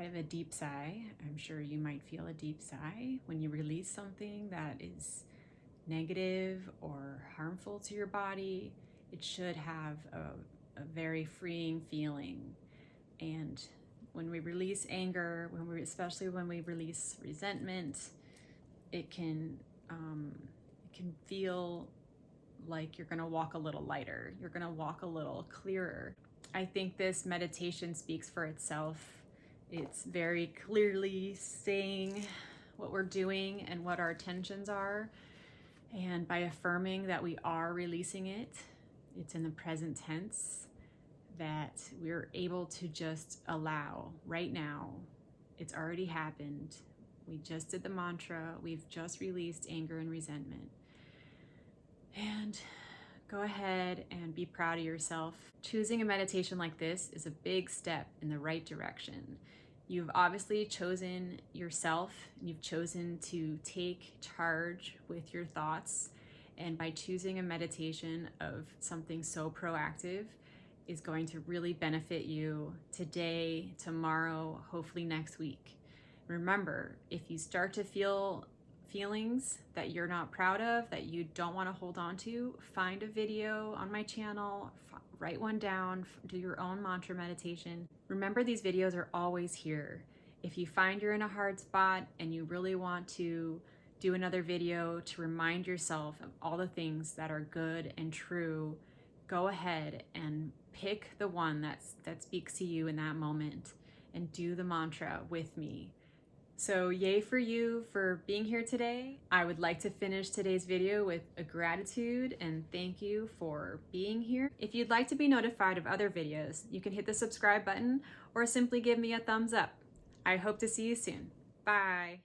kind of a deep sigh. I'm sure you might feel a deep sigh when you release something that is negative or harmful to your body. It should have a very freeing feeling. And when we release anger, especially when we release resentment, it can feel like you're gonna walk a little lighter. You're gonna walk a little clearer. I think this meditation speaks for itself. It's very clearly saying what we're doing and what our intentions are. And by affirming that we are releasing it, it's in the present tense, that we're able to just allow right now. It's already happened. We just did the mantra. We've just released anger and resentment. And go ahead and be proud of yourself. Choosing a meditation like this is a big step in the right direction. You've obviously chosen yourself, and you've chosen to take charge with your thoughts. And by choosing a meditation of something so proactive is going to really benefit you today, tomorrow, hopefully next week. Remember, if you start to feel feelings that you're not proud of, that you don't want to hold on to, find a video on my channel, write one down, do your own mantra meditation. Remember, these videos are always here. If you find you're in a hard spot and you really want to do another video to remind yourself of all the things that are good and true, go ahead and pick the one that speaks to you in that moment and do the mantra with me. So yay for you for being here today. I would like to finish today's video with a gratitude and thank you for being here. If you'd like to be notified of other videos, you can hit the subscribe button or simply give me a thumbs up. I hope to see you soon. Bye.